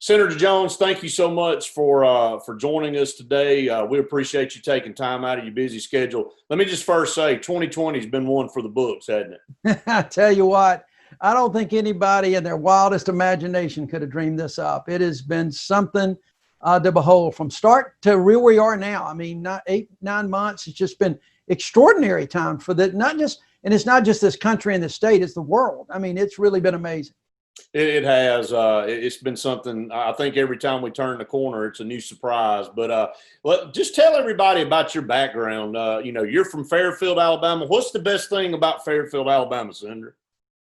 Senator Jones, thank you so much for joining us today. We appreciate you taking time out of your busy schedule. Let me just first say, 2020 has been one for the books, hasn't it? I tell you what, I don't think anybody in their wildest imagination could have dreamed this up. It has been something to behold from start to where we are now. I mean, not 8, 9 months. It's just been extraordinary time for the not just, and it's not just this country and the state; it's the world. I mean, it's really been amazing. It has. It's been something. I think every time we turn the corner, it's a new surprise. But just tell everybody about your background. You're from Fairfield, Alabama. What's the best thing about Fairfield, Alabama, Senator?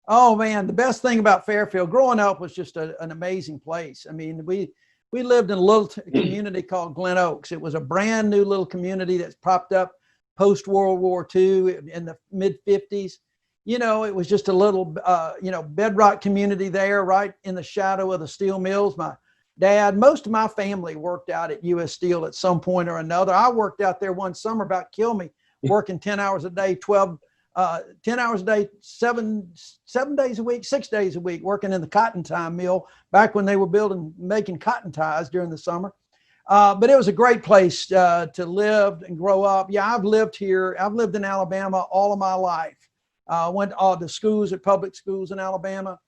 Oh man, the best thing about Fairfield growing up was just an amazing place. I mean, we lived in a little community called Glen Oaks. It was a brand new little community that's popped up post World War II in the mid 50s. It was just a little, bedrock community there, right in the shadow of the steel mills. My dad, most of my family worked out at U.S. Steel at some point or another. I worked out there one summer, about killed me, working 10 hours a day, 10 hours a day, seven days a week, 6 days a week, working in the cotton tie mill back when they were making cotton ties during the summer. But it was a great place to live and grow up. Yeah, I've lived here. I've lived in Alabama all of my life. Went to schools at public schools in Alabama.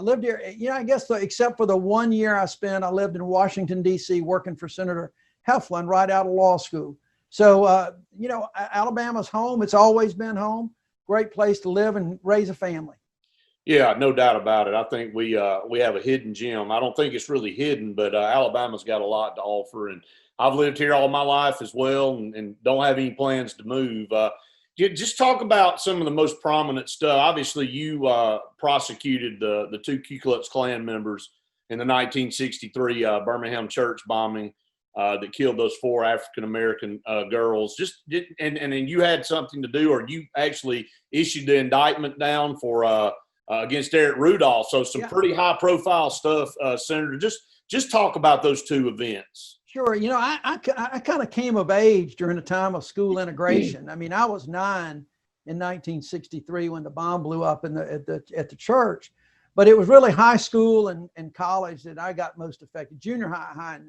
Lived here, I guess except for the 1 year I lived in Washington, D.C. working for Senator Heflin right out of law school. So, Alabama's home. It's always been home. Great place to live and raise a family. Yeah, no doubt about it. I think we have a hidden gem. I don't think it's really hidden, but Alabama's got a lot to offer. And I've lived here all my life as well and don't have any plans to move. Just talk about some of the most prominent stuff. Obviously, you prosecuted the two Ku Klux Klan members in the 1963 Birmingham church bombing that killed those 4 African-American girls. And you had something to do, or you actually issued the indictment down for against Eric Rudolph. So some pretty high-profile stuff, Senator. Just talk about those two events. Sure. I kind of came of age during the time of school integration. I mean, I was 9 in 1963 when the bomb blew up at the church, but it was really high school and college that I got most affected. Junior high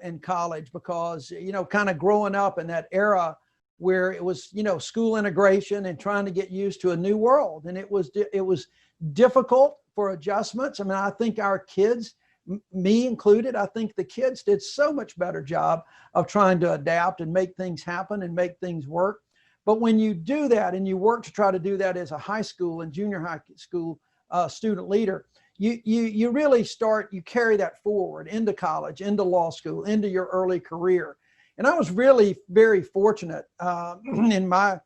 and college, because kind of growing up in that era where it was school integration and trying to get used to a new world, and it was difficult for adjustments. I mean, I think our kids, me included, I think the kids did so much better job of trying to adapt and make things happen and make things work. But when you do that and you work to try to do that as a high school and junior high school student leader, you really you carry that forward into college, into law school, into your early career. And I was really very fortunate in my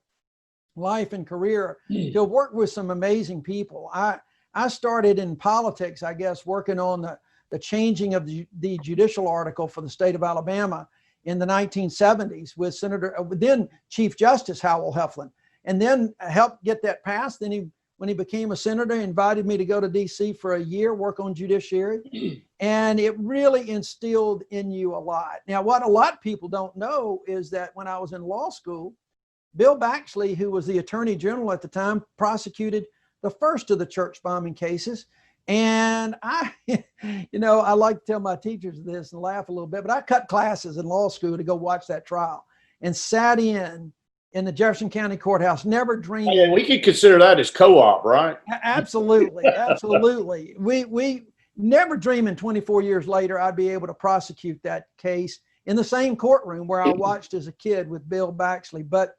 life and career to work with some amazing people. I started in politics, I guess, working on the changing of the judicial article for the state of Alabama in the 1970s with then Chief Justice Howell Heflin, and then helped get that passed. Then when he became a senator, he invited me to go to DC for a year, work on judiciary. And it really instilled in you a lot. Now, what a lot of people don't know is that when I was in law school, Bill Baxley, who was the attorney general at the time, prosecuted the first of the church bombing cases. And I like to tell my teachers this and laugh a little bit, but I cut classes in law school to go watch that trial and sat in the Jefferson County Courthouse. Never dreamed. Yeah, we could consider that as co-op, right? Absolutely. Absolutely. We never dreaming 24 years later I'd be able to prosecute that case in the same courtroom where I watched as a kid with Bill Baxley. But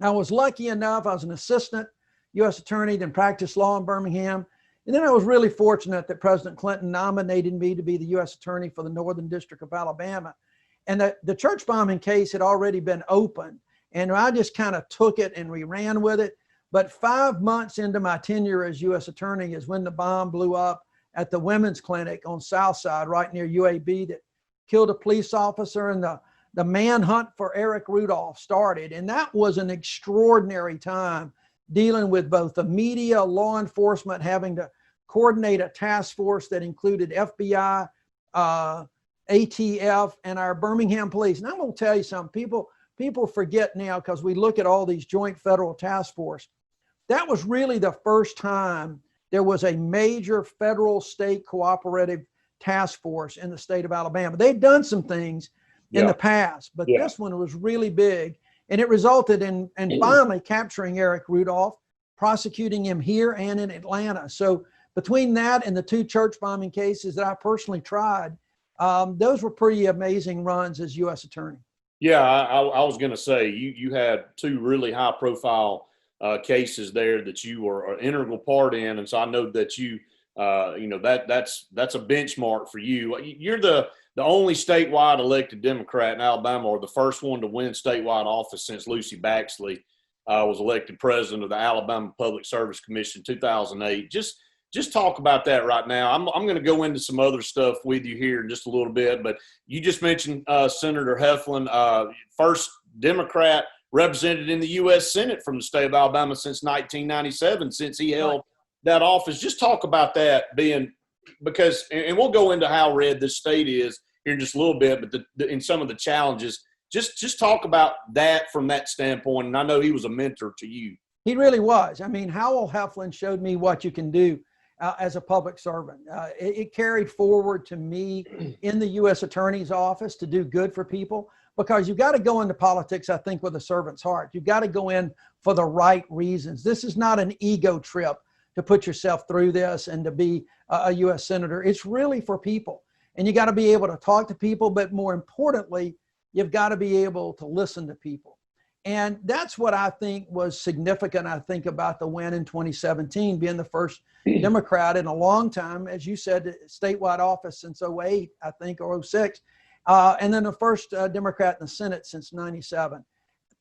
I was lucky enough. I was an assistant U.S. attorney, then practiced law in Birmingham. And then I was really fortunate that President Clinton nominated me to be the U.S. attorney for the Northern District of Alabama. And the church bombing case had already been opened. And I just kind of took it and we ran with it. But 5 months into my tenure as U.S. attorney is when the bomb blew up at the women's clinic on South Side, right near UAB, that killed a police officer, and the manhunt for Eric Rudolph started. And that was an extraordinary time dealing with both the media, law enforcement, having to coordinate a task force that included FBI, ATF, and our Birmingham police. And I'm going to tell you something, people forget now because we look at all these joint federal task force. That was really the first time there was a major federal state cooperative task force in the state of Alabama. They'd done some things in the past, but this one was really big. And it resulted in finally capturing Eric Rudolph, prosecuting him here and in Atlanta. So between that and the 2 church bombing cases that I personally tried, those were pretty amazing runs as U.S. attorney. Yeah, I was going to say you had 2 really high profile cases there that you were an integral part in, and so I know that that's a benchmark for you. You're the only statewide elected Democrat in Alabama, or the first one to win statewide office since Lucy Baxley was elected president of the Alabama Public Service Commission in 2008. Just talk about that right now. I'm going to go into some other stuff with you here in just a little bit, but you just mentioned Senator Heflin, first Democrat represented in the U.S. Senate from the state of Alabama since 1997, since he held that office. Just talk about that because we'll go into how red this state is here in just a little bit, but in some of the challenges, just talk about that from that standpoint. And I know he was a mentor to you. He really was. I mean, Howell Heflin showed me what you can do as a public servant. It carried forward to me in the U.S. Attorney's Office to do good for people, because you've got to go into politics, I think, with a servant's heart. You've got to go in for the right reasons. This is not an ego trip to put yourself through this and to be a U.S. Senator. It's really for people. And you got to be able to talk to people, but more importantly, you've got to be able to listen to people. And that's what I think was significant, I think, about the win in 2017, being the first Democrat in a long time, as you said, statewide office since 08, I think, or 06, and then the first Democrat in the Senate since 97.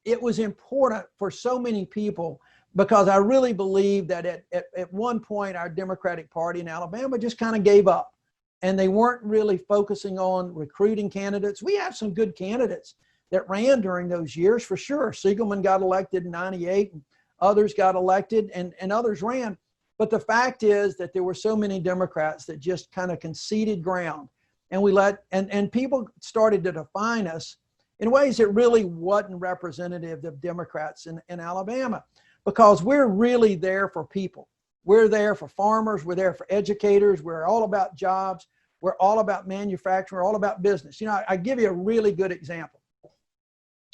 It was important for so many people, because I really believe that at one point our Democratic Party in Alabama just kind of gave up, and they weren't really focusing on recruiting candidates. We have some good candidates that ran during those years, for sure. Siegelman got elected in 98, and others got elected, and others ran. But the fact is that there were so many Democrats that just kind of conceded ground, and and people started to define us in ways that really wasn't representative of Democrats in Alabama, because we're really there for people. We're there for farmers. We're there for educators. We're all about jobs. We're all about manufacturing. We're all about business. You know, I give you a really good example.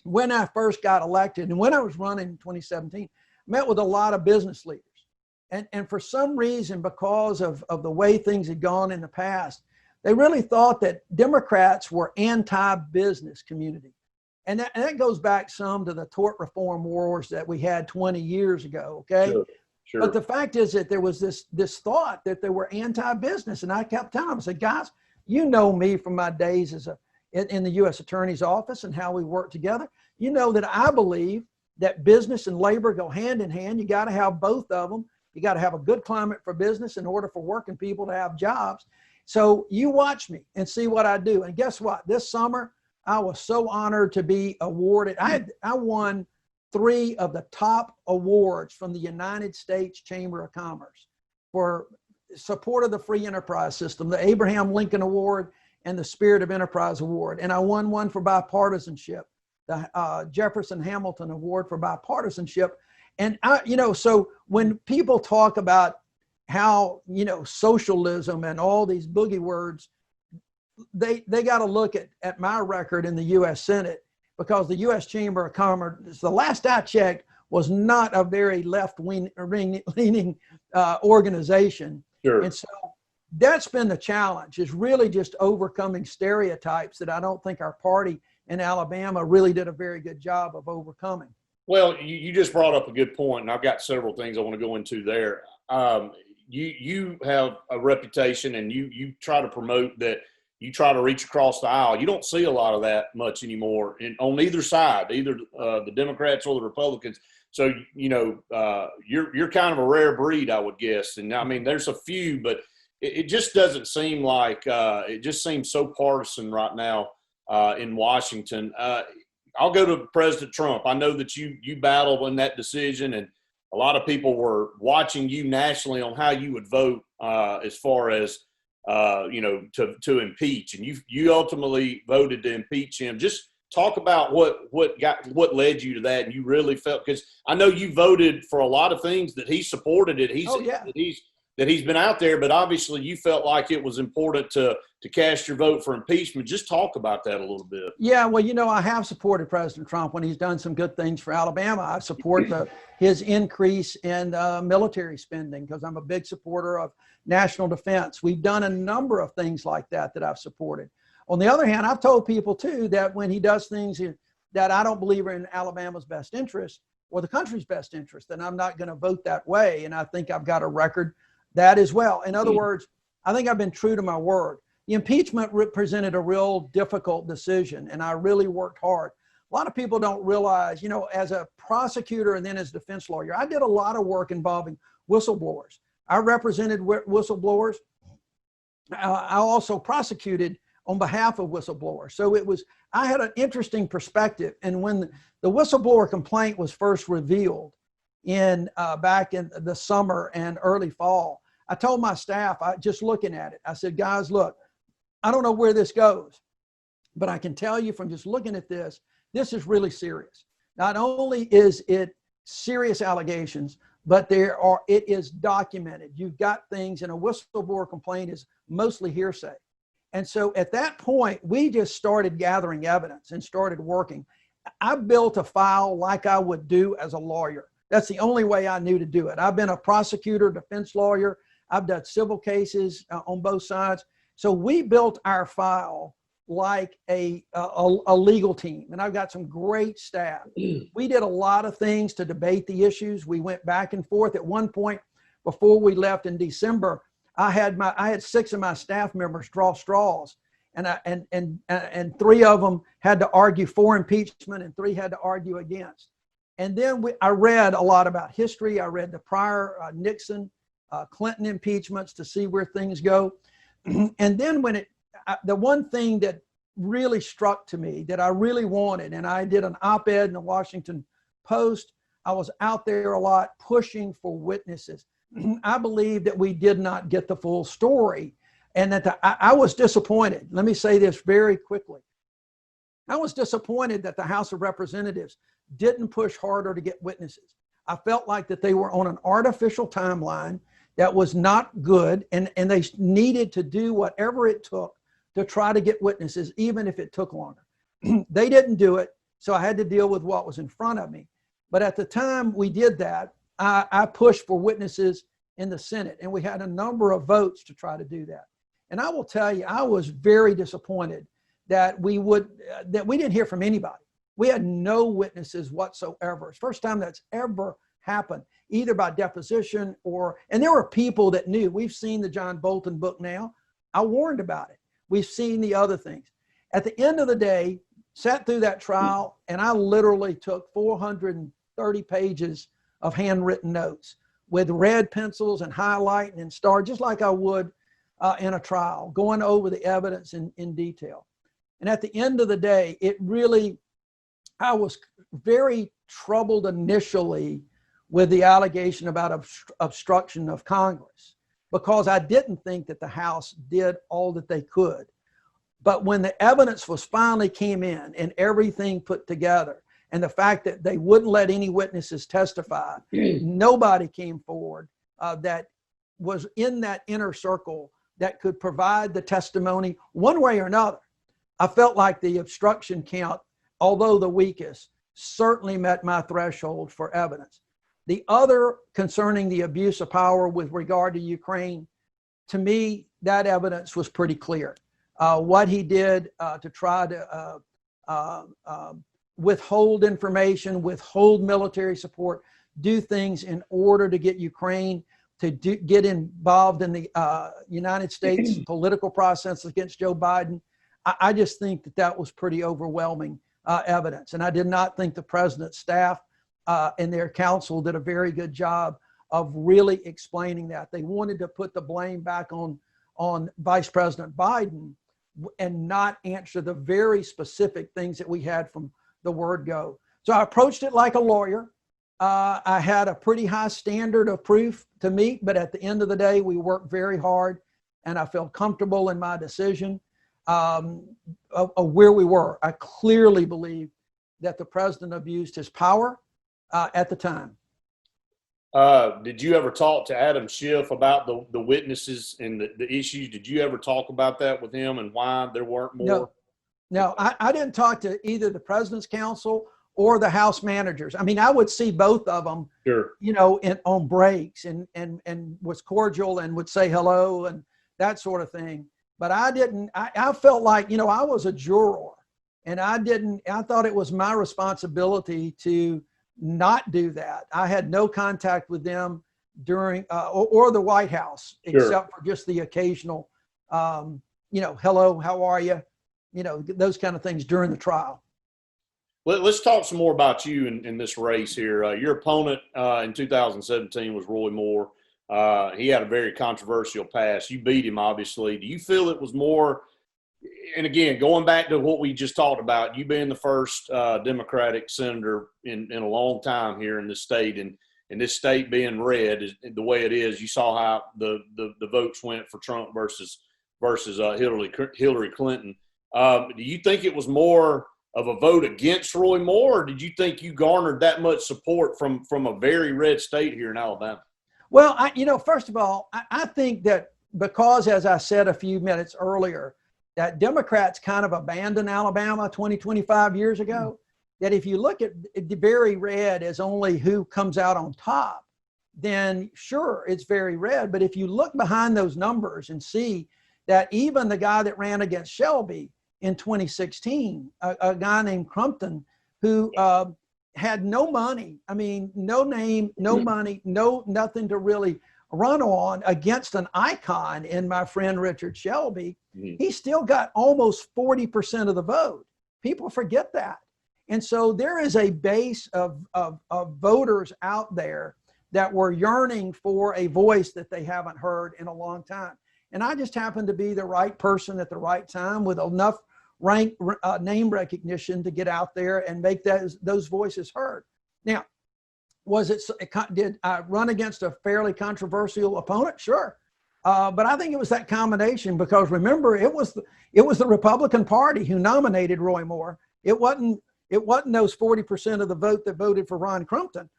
When I first got elected and when I was running in 2017, I met with a lot of business leaders. And for some reason, because of the way things had gone in the past, they really thought that Democrats were anti-business community. And that goes back some to the tort reform wars that we had 20 years ago, okay? Sure. But the fact is that there was this thought that they were anti-business. And I kept telling them, I said, guys, you know me from my days in the U.S. Attorney's Office and how we work together. You know that I believe that business and labor go hand in hand. You got to have both of them. You got to have a good climate for business in order for working people to have jobs. So you watch me and see what I do. And guess what? This summer, I was so honored to be awarded. I won 3 of the top awards from the United States Chamber of Commerce for support of the free enterprise system, the Abraham Lincoln Award and the Spirit of Enterprise Award. And I won one for bipartisanship, the Jefferson Hamilton Award for bipartisanship. And so when people talk about how, socialism and all these boogie words, they got to look at my record in the U.S. Senate, because the U.S. Chamber of Commerce, the last I checked, was not a very left-leaning organization. Sure. And so that's been the challenge, is really just overcoming stereotypes that I don't think our party in Alabama really did a very good job of overcoming. Well, you just brought up a good point, and I've got several things I want to go into there. You have a reputation, and you try to promote that. You try to reach across the aisle. You don't see a lot of that much anymore on either side, either the Democrats or the Republicans. So, you're kind of a rare breed, I would guess. And I mean, there's a few, but it just doesn't seem like it just seems so partisan right now in Washington. I'll go to President Trump. I know that you battled in that decision, and a lot of people were watching you nationally on how you would vote as far as to impeach, and you ultimately voted to impeach him. Just talk about what led you to that, and you really felt, because I know you voted for a lot of things that he supported it. He's that he's been out there, but obviously you felt like it was important to cast your vote for impeachment. Just talk about that a little bit. Yeah, well, I have supported President Trump when he's done some good things for Alabama. I support his increase in military spending because I'm a big supporter of national defense. We've done a number of things like that I've supported. On the other hand, I've told people too that when he does things that I don't believe are in Alabama's best interest or the country's best interest, then I'm not going to vote that way. And I think I've got a record that as well. In other words, I think I've been true to my word. The impeachment represented a real difficult decision, and I really worked hard. A lot of people don't realize, as a prosecutor and then as defense lawyer, I did a lot of work involving whistleblowers. I represented whistleblowers. I also prosecuted on behalf of whistleblowers. So I had an interesting perspective. And when the whistleblower complaint was first revealed back in the summer and early fall, I told my staff, just looking at it, I said, guys, look, I don't know where this goes, but I can tell you from just looking at this is really serious. Not only is it serious allegations, but it is documented. You've got things, and a whistleblower complaint is mostly hearsay. And so at that point, we just started gathering evidence and started working. I built a file like I would do as a lawyer. That's the only way I knew to do it. I've been a prosecutor, defense lawyer. I've done civil cases on both sides. So we built our file like a legal team, and I've got some great staff. We did a lot of things to debate the issues. We went back and forth. At one point, before we left in December, I had 6 of my staff members draw straws, and 3 of them had to argue for impeachment, and 3 had to argue against. And then I read a lot about history. I read the prior Nixon, Clinton impeachments to see where things go. And then the one thing that really struck to me that I really wanted, and I did an op-ed in the Washington Post, I was out there a lot pushing for witnesses. I believe that we did not get the full story, and that I was disappointed. Let me say this very quickly. I was disappointed that the House of Representatives didn't push harder to get witnesses. I felt like that they were on an artificial timeline that was not good, and they needed to do whatever it took to try to get witnesses, even if it took longer. They didn't do it, so I had to deal with what was in front of me. But at the time we did that, I pushed for witnesses in the Senate, and we had a number of votes to try to do that. And I will tell you, I was very disappointed that we didn't hear from anybody. We had no witnesses whatsoever. It's the first time that's ever happened, either by deposition and there were people that knew. We've seen the John Bolton book now. I warned about it. We've seen the other things. At the end of the day, sat through that trial, and I literally took 430 pages of handwritten notes with red pencils and highlighting and star, just like I would in a trial, going over the evidence in detail. And at the end of the day, I was very troubled initially with the allegation about obstruction of Congress, because I didn't think that the House did all that they could. But when the evidence finally came in and everything put together, and the fact that they wouldn't let any witnesses testify, nobody came forward that was in that inner circle that could provide the testimony one way or another. I felt like the obstruction count, although the weakest, certainly met my threshold for evidence. The other concerning the abuse of power with regard to Ukraine, to me, that evidence was pretty clear. What he did to try to withhold information, withhold military support, do things in order to get Ukraine to get involved in the United States political process against Joe Biden. I just think that was pretty overwhelming evidence. And I did not think the president's staff and their counsel did a very good job of really explaining that. They wanted to put the blame back on Vice President Biden and not answer the very specific things that we had from the word go. So I approached it like a lawyer. I had a pretty high standard of proof to meet, but at the end of the day, we worked very hard, and I felt comfortable in my decision of where we were. I clearly believe that the president abused his power at the time. Did you ever talk to Adam Schiff about the witnesses and the issues? Did you ever talk about that with him and why there weren't more? No, I didn't talk to either the president's counsel or the House managers. I mean, I would see both of them, Sure. On breaks and was cordial and would say hello and that sort of thing. But I didn't, I felt like, I was a juror and I thought it was my responsibility to not do that. I had no contact with them during, or the White House, except for just the occasional, hello, how are you? Those kind of things during the trial. Let's talk some more about you in this race here. Your opponent in 2017 was Roy Moore. He had a very controversial past. You beat him, obviously. Do you feel it was more, and again, going back to what we just talked about, you being the first Democratic senator in a long time here in this state, and this state being red the way it is, you saw how the votes went for Trump versus Hillary Clinton. Do you think it was more of a vote against Roy Moore, or did you think you garnered that much support from a very red state here in Alabama? Well, first of all, I think that because, as I said a few minutes earlier, that Democrats kind of abandoned Alabama 25 years ago, that if you look at the very red as only who comes out on top, then sure, it's very red. But if you look behind those numbers and see that even the guy that ran against Shelby in 2016, a guy named Crumpton, who had no money, I mean, no name, no money, nothing to really run on against an icon in my friend Richard Shelby, he still got almost 40% of the vote. People forget that. And so there is a base of voters out there that were yearning for a voice that they haven't heard in a long time. And I just happened to be the right person at the right time with enough name recognition to get out there and make those voices heard. Now, did I run against a fairly controversial opponent? Sure. But I think it was that combination, because remember, it was the Republican Party who nominated Roy Moore. It wasn't those 40% of the vote that voted for Ron Crumpton.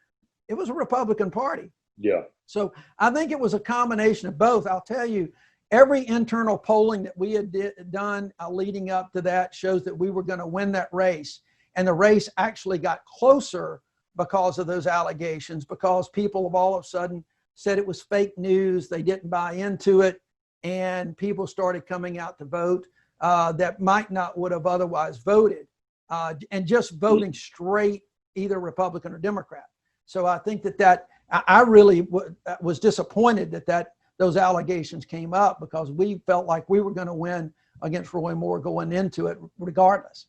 It was a Republican Party. Yeah. So I think it was a combination of both. I'll tell you, every internal polling that we had done leading up to that shows that we were going to win that race. And the race actually got closer because of those allegations, because people have all of a sudden said it was fake news. They didn't buy into it. And people started coming out to vote that might not would have otherwise voted, and just voting straight, either Republican or Democrat. So I think that I really was disappointed that those allegations came up, because we felt like we were going to win against Roy Moore going into it regardless.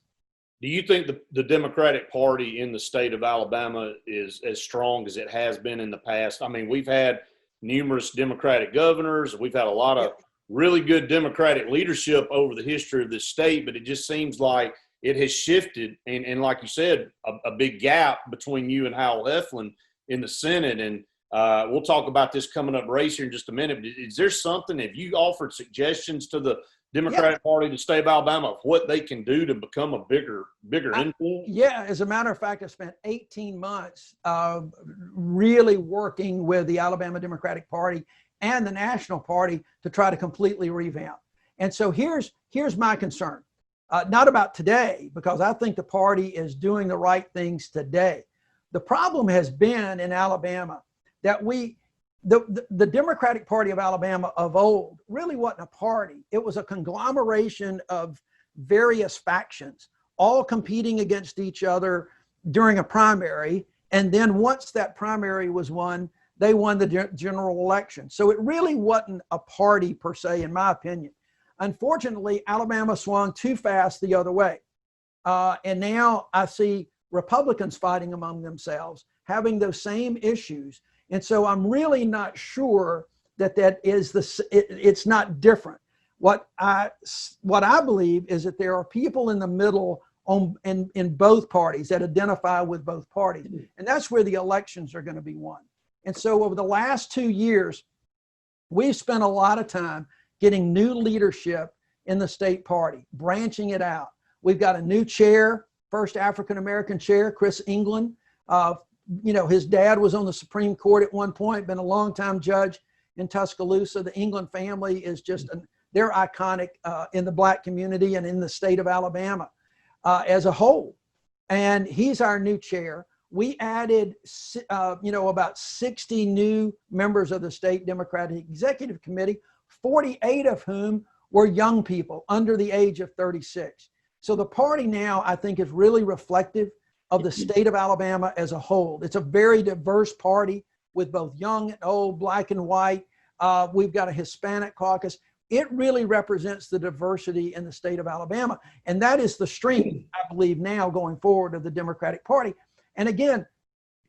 Do you think the Democratic Party in the state of Alabama is as strong as it has been in the past? I mean, we've had numerous Democratic governors. We've had a lot of really good Democratic leadership over the history of this state, but it just seems like it has shifted. And like you said, a big gap between you and Howell Heflin in the Senate. And we'll talk about this coming up race here in just a minute. But is there something, have you offered suggestions to the Democratic Party, the state of Alabama, of what they can do to become a bigger influence? Yeah, as a matter of fact, I spent 18 months really working with the Alabama Democratic Party and the National Party to try to completely revamp. And so here's my concern. Not about today, because I think the party is doing the right things today. The problem has been in Alabama that the Democratic Party of Alabama of old really wasn't a party. It was a conglomeration of various factions, all competing against each other during a primary. And then once that primary was won, they won the general election. So it really wasn't a party per se, in my opinion. Unfortunately, Alabama swung too fast the other way. And now I see Republicans fighting among themselves, having those same issues. And so I'm really not sure that is it's not different. What I believe is that there are people in the middle in both parties that identify with both parties. And that's where the elections are going to be won. And so over the last 2 years, we've spent a lot of time getting new leadership in the state party, branching it out. We've got a new chair, first African-American chair, Chris England, his dad was on the Supreme Court at one point, been a longtime judge in Tuscaloosa. The England family is just, they're iconic in the Black community and in the state of Alabama as a whole. And he's our new chair. We added, about 60 new members of the state Democratic Executive Committee, 48 of whom were young people under the age of 36. So the party now, I think, is really reflective of the state of Alabama as a whole. It's a very diverse party with both young and old, Black and white. We've got a Hispanic caucus. It really represents the diversity in the state of Alabama. And that is the strength, I believe, now going forward of the Democratic Party. And again,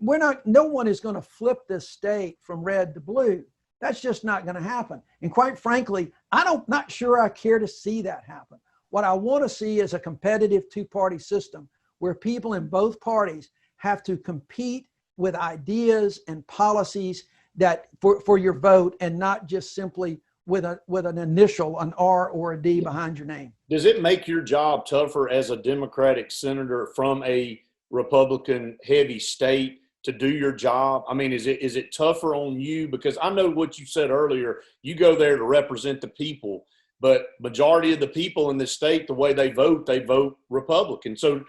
no one is going to flip this state from red to blue. That's just not going to happen. And quite frankly, not sure I care to see that happen. What I want to see is a competitive two-party system where people in both parties have to compete with ideas and policies that for your vote, and not just simply with an initial, an R or a D behind your name. Does it make your job tougher as a Democratic senator from a Republican heavy state to do your job? I mean, is it tougher on you? Because I know what you said earlier, you go there to represent the people, but majority of the people in this state, the way they vote Republican. So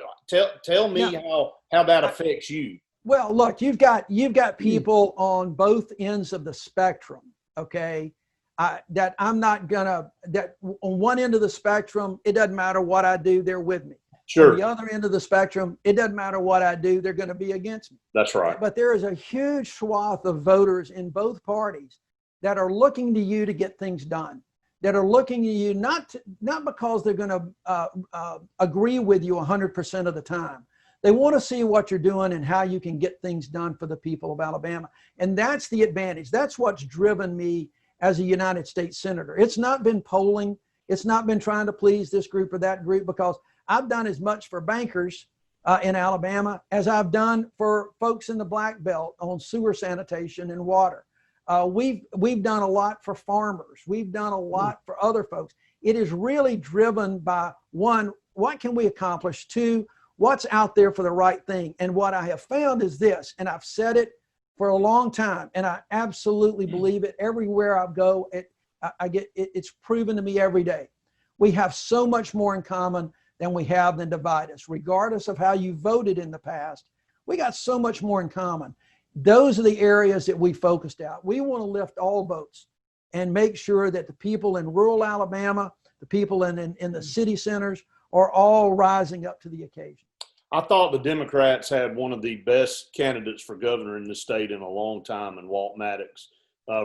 tell me how that affects you. Well, look, you've got people on both ends of the spectrum, okay? That I'm not gonna, that on one end of the spectrum, it doesn't matter what I do, they're with me. Sure. On the other end of the spectrum, it doesn't matter what I do, they're going to be against me. That's right. But there is a huge swath of voters in both parties that are looking to you to get things done, that are looking to you not because they're going to agree with you 100% of the time. They want to see what you're doing and how you can get things done for the people of Alabama. And that's the advantage. That's what's driven me as a United States Senator. It's not been polling. It's not been trying to please this group or that group, because I've done as much for bankers in Alabama as I've done for folks in the Black Belt on sewer sanitation and water. We've done a lot for farmers. We've done a lot for other folks. It is really driven by, one, what can we accomplish? Two, what's out there for the right thing? And what I have found is this, and I've said it for a long time, and I absolutely believe it everywhere I go. It's proven to me every day. We have so much more in common than we have than divide us. Regardless of how you voted in the past, we got so much more in common. Those are the areas that we focused out. We want to lift all boats and make sure that the people in rural Alabama, the people in the city centers, are all rising up to the occasion. I thought the Democrats had one of the best candidates for governor in the state in a long time, in Walt Maddox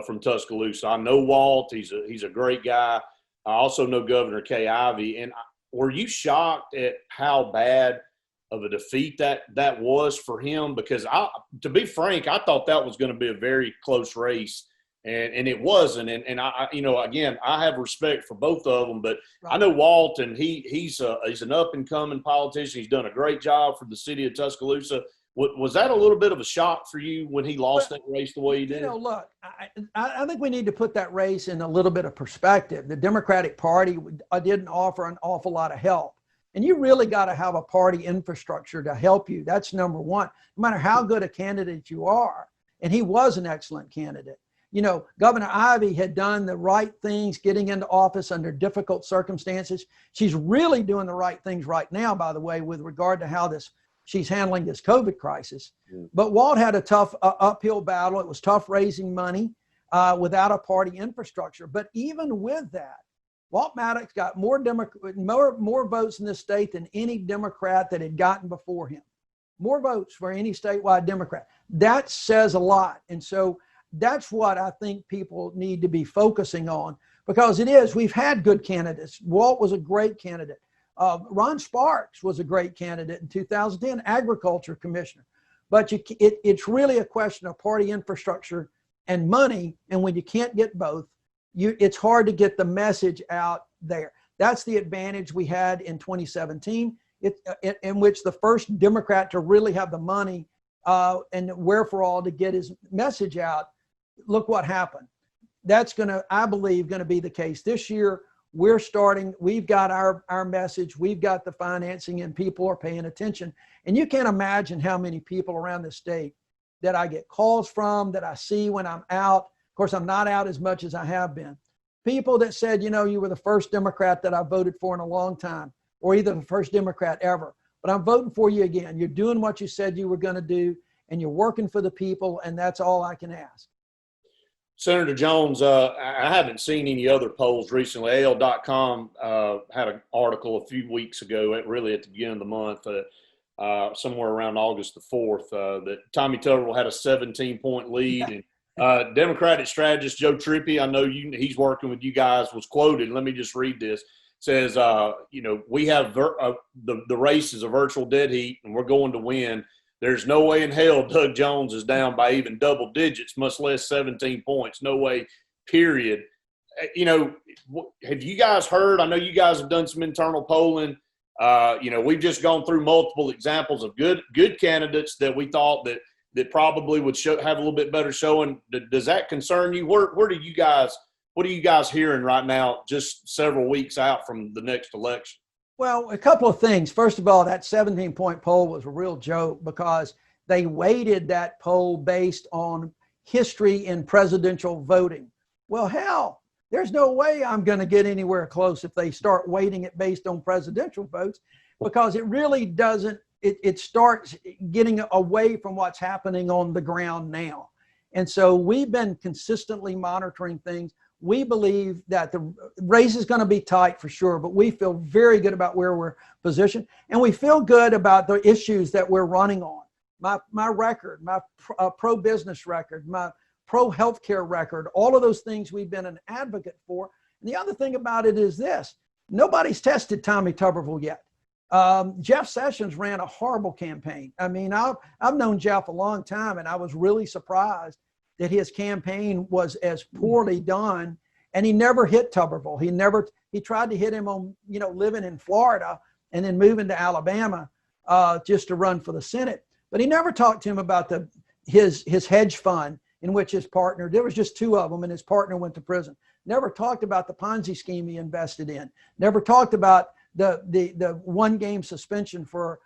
from Tuscaloosa. I know Walt; he's a great guy. I also know Governor Kay Ivey. And were you shocked at how bad of a defeat that was for him? Because to be frank, I thought that was going to be a very close race, and it wasn't. And I again, I have respect for both of them, but right. I know Walt, and he's an up and coming politician. He's done a great job for the city of Tuscaloosa. Was that a little bit of a shock for you when he lost that race the way he did? Look, I think we need to put that race in a little bit of perspective. The Democratic Party didn't offer an awful lot of help. And you really got to have a party infrastructure to help you. That's number one, no matter how good a candidate you are. And he was an excellent candidate. Governor Ivey had done the right things getting into office under difficult circumstances. She's really doing the right things right now, by the way, with regard to how she's handling this COVID crisis. But Walt had a tough uphill battle. It was tough raising money without a party infrastructure. But even with that, Walt Maddox got more votes in this state than any Democrat that had gotten before him. More votes for any statewide Democrat. That says a lot. And so that's what I think people need to be focusing on, because we've had good candidates. Walt was a great candidate. Ron Sparks was a great candidate in 2010, agriculture commissioner. But it's really a question of party infrastructure and money. And when you can't get both, it's hard to get the message out there. That's the advantage we had in 2017, in which the first Democrat to really have the money and wherefore to get his message out. Look what happened. That's I believe, going to be the case this year. We've got our message, we've got the financing, and people are paying attention. And you can't imagine how many people around the state that I get calls from, that I see when I'm out. Of course, I'm not out as much as I have been. People that said, you were the first Democrat that I voted for in a long time, or either the first Democrat ever, but I'm voting for you again. You're doing what you said you were going to do, and you're working for the people, and that's all I can ask. Senator Jones, I haven't seen any other polls recently. AL.com had an article a few weeks ago, really at the beginning of the month, somewhere around August the 4th, that Tommy Tuberville had a 17-point lead. And Democratic strategist Joe Trippi, I know he's working with you guys, was quoted. Let me just read this. Says, we have the race is a virtual dead heat, and we're going to win. There's no way in hell Doug Jones is down by even double digits, much less 17 points. No way, period. Have you guys heard? I know you guys have done some internal polling. We've just gone through multiple examples of good candidates that we thought that probably would have a little bit better showing. Does that concern you? What are you guys hearing right now, just several weeks out from the next election? Well, a couple of things. First of all, that 17-point poll was a real joke because they weighted that poll based on history in presidential voting. Well, hell, there's no way I'm going to get anywhere close if they start weighting it based on presidential votes, because it really doesn't, it starts getting away from what's happening on the ground now. And so we've been consistently monitoring things. We believe that the race is going to be tight for sure, but we feel very good about where we're positioned. And we feel good about the issues that we're running on. My record, my pro-business record, my pro-healthcare record, all of those things we've been an advocate for. And the other thing about it is this: nobody's tested Tommy Tuberville yet. Jeff Sessions ran a horrible campaign. I mean, I've known Jeff a long time, and I was really surprised that his campaign was as poorly done, and he never hit Tuberville. He tried to hit him on, living in Florida and then moving to Alabama just to run for the Senate. But he never talked to him about his hedge fund in which his partner, there was just two of them, and his partner went to prison. Never talked about the Ponzi scheme he invested in. Never talked about the one-game suspension for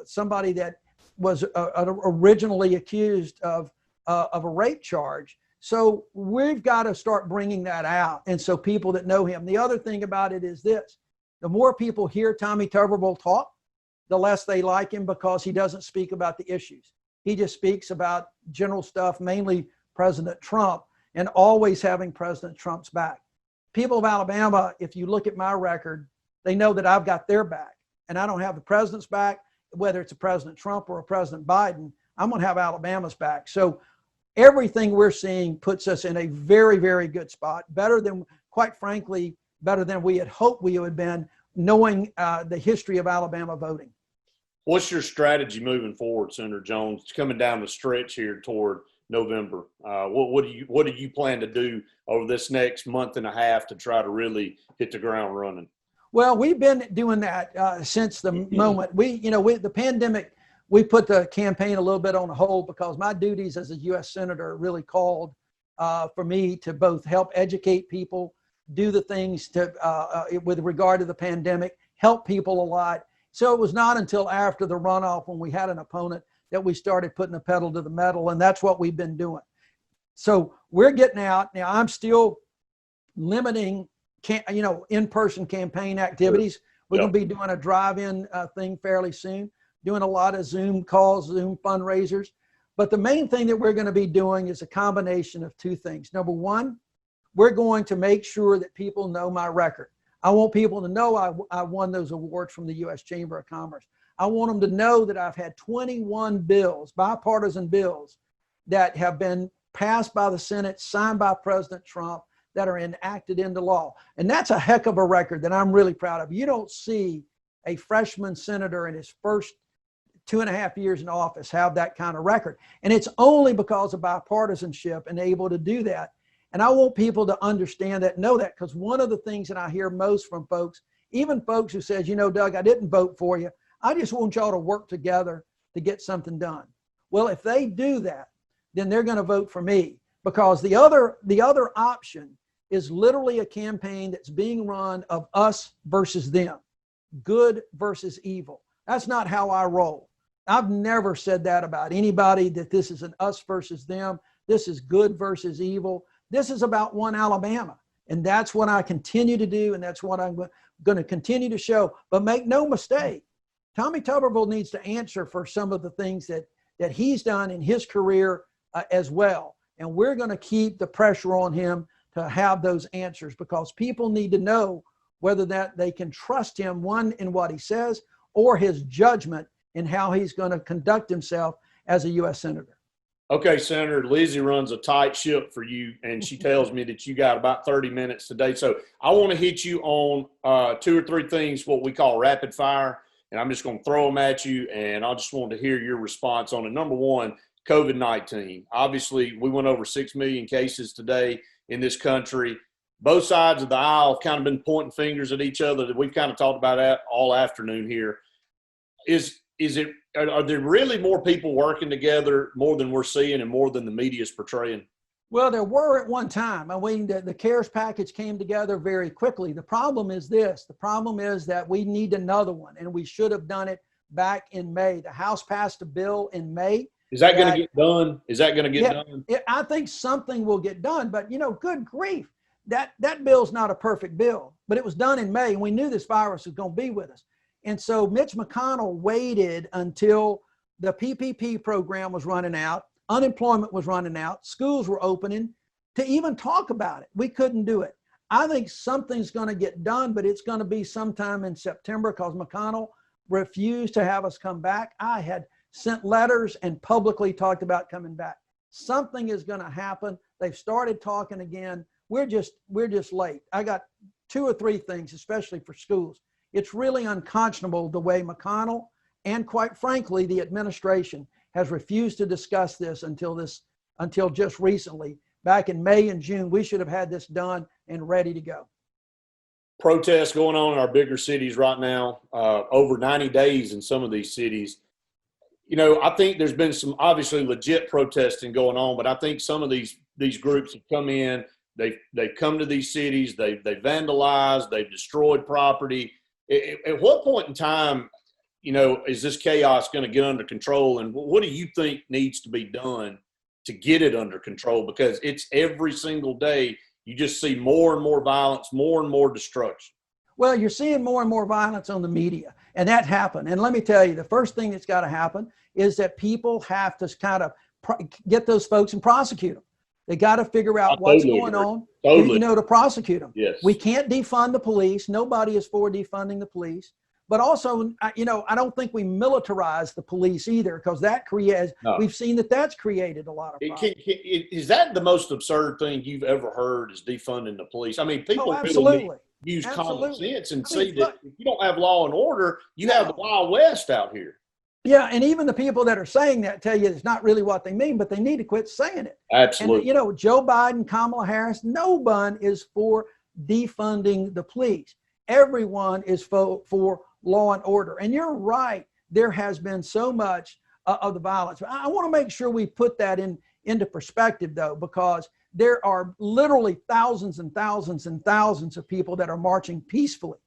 somebody that was originally accused of a rape charge. So we've got to start bringing that out. And so people that know him, the other thing about it is this: the more people hear Tommy Tuberville talk, the less they like him, because he doesn't speak about the issues. He just speaks about general stuff, mainly President Trump, and always having President Trump's back. People of Alabama, if you look at my record, they know that I've got their back, and I don't have the president's back, whether it's a President Trump or a President Biden. I'm going to have Alabama's back. So everything we're seeing puts us in a very, very good spot, quite frankly, better than we had hoped we would have been, knowing the history of Alabama voting. What's your strategy moving forward, Senator Jones? It's coming down the stretch here toward November. What do you plan to do over this next month and a half to try to really hit the ground running? Well, we've been doing that since the moment the pandemic. We put the campaign a little bit on hold because my duties as a U.S. Senator really called for me to both help educate people, do the things with regard to the pandemic, help people a lot. So it was not until after the runoff, when we had an opponent, that we started putting the pedal to the metal, and that's what we've been doing. So we're getting out. Now, I'm still limiting, in-person campaign activities. We're going to be doing a drive-in thing fairly soon, doing a lot of Zoom calls, Zoom fundraisers. But the main thing that we're going to be doing is a combination of two things. Number one, we're going to make sure that people know my record. I want people to know I won those awards from the U.S. Chamber of Commerce. I want them to know that I've had 21 bills, bipartisan bills, that have been passed by the Senate, signed by President Trump, that are enacted into law. And that's a heck of a record that I'm really proud of. You don't see a freshman senator in his first 2.5 years in office have that kind of record. And it's only because of bipartisanship and able to do that. And I want people to understand that, know that, because one of the things that I hear most from folks, even folks who says, Doug, I didn't vote for you. I just want y'all to work together to get something done. Well, if they do that, then they're going to vote for me, because the other option is literally a campaign that's being run of us versus them, good versus evil. That's not how I roll. I've never said that about anybody, that this is an us versus them. This is good versus evil. This is about one Alabama. And that's what I continue to do. And that's what I'm going to continue to show. But make no mistake, Tommy Tuberville needs to answer for some of the things that he's done in his career as well. And we're going to keep the pressure on him to have those answers, because people need to know whether that they can trust him, one, in what he says, or his judgment in how he's going to conduct himself as a U.S. Senator. Okay, Senator, Lizzie runs a tight ship for you, and she tells me that you got about 30 minutes today. So I want to hit you on 2 or 3 things, what we call rapid fire, and I'm just going to throw them at you, and I just want to hear your response on it. Number one, COVID-19. Obviously, we went over 6 million cases today in this country. Both sides of the aisle have kind of been pointing fingers at each other. That we've kind of talked about that all afternoon here. Are there really more people working together, more than we're seeing and more than the media is portraying? Well, there were at one time. I mean, the CARES package came together very quickly. The problem is this. The problem is that we need another one, and we should have done it back in May. The House passed a bill in May. Is that going to get done? Is that going to get done? I think something will get done, but, good grief. That bill's not a perfect bill, but it was done in May, and we knew this virus was going to be with us. And so Mitch McConnell waited until the PPP program was running out, unemployment was running out, schools were opening, to even talk about it. We couldn't do it. I think something's going to get done, but it's going to be sometime in September, because McConnell refused to have us come back. I had sent letters and publicly talked about coming back. Something is going to happen. They've started talking again. We're just late. I got 2 or 3 things, especially for schools. It's really unconscionable the way McConnell and, quite frankly, the administration has refused to discuss this until just recently. Back in May and June, we should have had this done and ready to go. Protests going on in our bigger cities right now, over 90 days in some of these cities. I think there's been some obviously legit protesting going on, but I think some of these groups have come in. They've come to these cities. They've vandalized. They've destroyed property. At what point in time, is this chaos going to get under control? And what do you think needs to be done to get it under control? Because it's every single day you just see more and more violence, more and more destruction. Well, you're seeing more and more violence on the media, and that happened. And let me tell you, the first thing that's got to happen is that people have to kind of get those folks and prosecute them. They got to figure out what's going on, to prosecute them. Yes. We can't defund the police. Nobody is for defunding the police. But also, I don't think we militarize the police either, because that creates, we've seen that's created a lot of problems. Is that the most absurd thing you've ever heard, is defunding the police? I mean, people absolutely use common sense and see that if you don't have law and order, you have the Wild West out here. Yeah, and even the people that are saying that tell you it's not really what they mean, but they need to quit saying it. Absolutely. And, Joe Biden, Kamala Harris, no one is for defunding the police. Everyone is for law and order. And you're right, there has been so much of the violence. I want to make sure we put that into perspective, though, because there are literally thousands and thousands and thousands of people that are marching peacefully.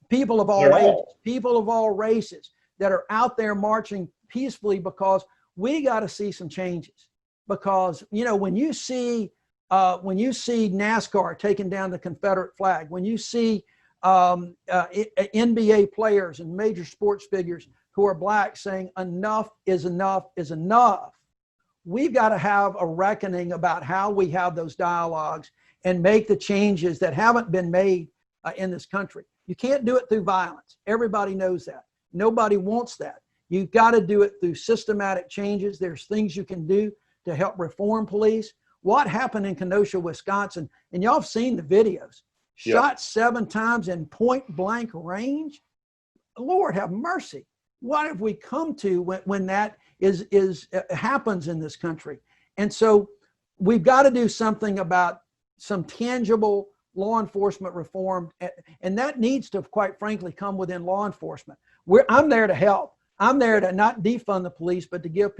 People of all ages, people of all races that are out there marching peacefully, because we got to see some changes. Because, when you see NASCAR taking down the Confederate flag, when you see NBA players and major sports figures who are black saying enough is enough is enough, we've got to have a reckoning about how we have those dialogues and make the changes that haven't been made in this country. You can't do it through violence. Everybody knows that. Nobody wants that. You've got to do it through systematic changes. There's things you can do to help reform police. What happened in Kenosha, Wisconsin, and y'all have seen the videos, shot 7 times in point blank range. Lord have mercy. What have we come to when that happens in this country? And so we've got to do something about some tangible law enforcement reform. And that needs to, quite frankly, come within law enforcement. I'm there to help. I'm there to not defund the police, but to give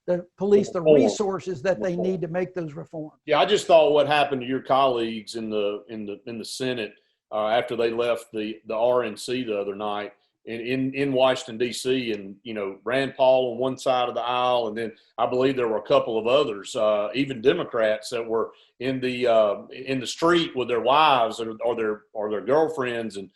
the police the resources that they need to make those reforms. Yeah, I just thought what happened to your colleagues in the Senate after they left the RNC the other night. in Washington, D.C., and, Rand Paul on one side of the aisle. And then I believe there were a couple of others, even Democrats, that were in the street with their wives or their girlfriends, and,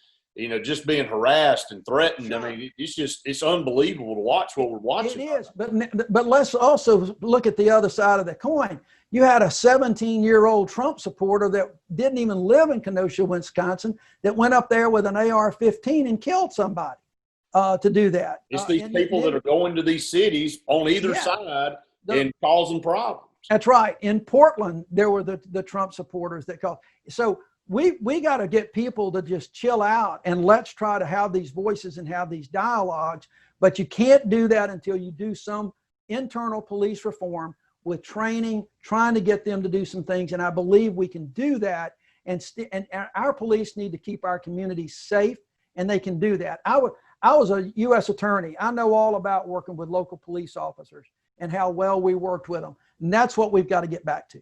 just being harassed and threatened. Sure. I mean, it's unbelievable to watch what we're watching. It is, but let's also look at the other side of the coin. You had a 17-year-old Trump supporter that didn't even live in Kenosha, Wisconsin, that went up there with an AR-15 and killed somebody to do that. It's these people that are going to these cities on either side and causing problems. That's right. In Portland, there were the Trump supporters that caused. So we got to get people to just chill out, and let's try to have these voices and have these dialogues. But you can't do that until you do some internal police reform with training, trying to get them to do some things. And I believe we can do that. And our police need to keep our communities safe, and they can do that. I was a U.S. attorney. I know all about working with local police officers and how well we worked with them. And that's what we've got to get back to.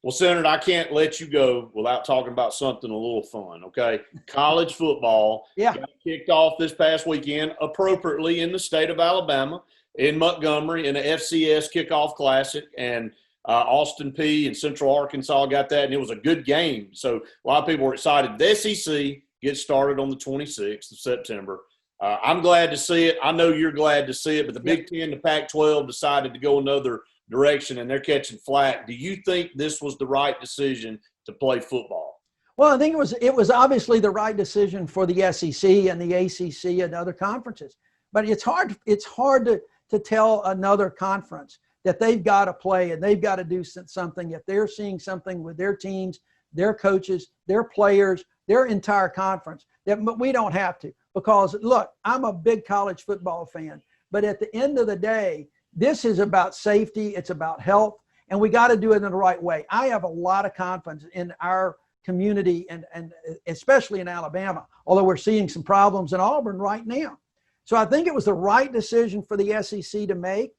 Well, Senator, I can't let you go without talking about something a little fun, okay? College football got kicked off this past weekend appropriately in the state of Alabama, in Montgomery, in the FCS Kickoff Classic, and Austin Peay and Central Arkansas got that, and it was a good game. So a lot of people were excited. The SEC gets started on the 26th of September. I'm glad to see it. I know you're glad to see it, but the Big Ten, the Pac-12 decided to go another direction, and they're catching flack. Do you think this was the right decision to play football? Well, I think it was obviously the right decision for the SEC and the ACC and other conferences. But it's hard to tell another conference that they've got to play and they've got to do something if they're seeing something with their teams, their coaches, their players, their entire conference. But we don't have to, because look, I'm a big college football fan, but at the end of the day, this is about safety. It's about health, and we got to do it in the right way. I have a lot of confidence in our community and especially in Alabama, although we're seeing some problems in Auburn right now. So I think it was the right decision for the SEC to make.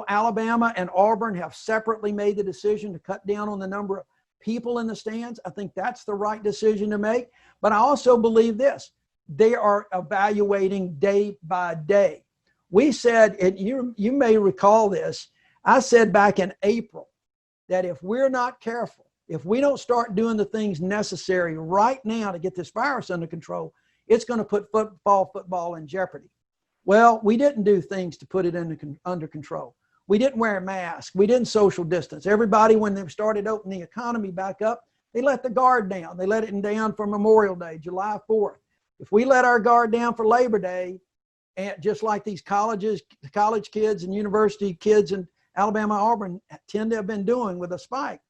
Alabama and Auburn have separately made the decision to cut down on the number of people in the stands. I think that's the right decision to make. But I also believe this: they are evaluating day by day. We said, and you may recall this, I said back in April that if we're not careful, if we don't start doing the things necessary right now to get this virus under control, it's going to put football in jeopardy. Well, we didn't do things to put it under control. We didn't wear a mask. We didn't social distance. Everybody, when they started opening the economy back up, they let the guard down. They let it down for Memorial Day, July 4th. If we let our guard down for Labor Day, and just like these college kids and university kids in Alabama, Auburn tend to have been doing with a spike,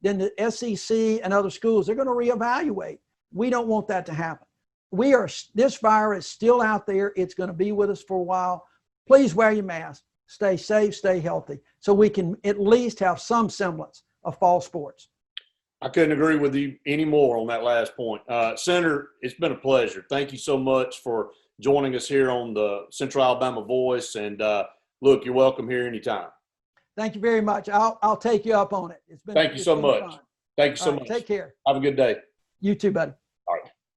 then the SEC and other schools, they're going to reevaluate. We don't want that to happen. This virus is still out there. It's going to be with us for a while. Please wear your mask. Stay safe, stay healthy, so we can at least have some semblance of fall sports. I couldn't agree with you any more on that last point. Senator, it's been a pleasure. Thank you so much for joining us here on the Central Alabama Voice. And look, you're welcome here anytime. Thank you very much. I'll take you up on it. Thank you so much. Thank you so much. Take care. Have a good day. You too, buddy.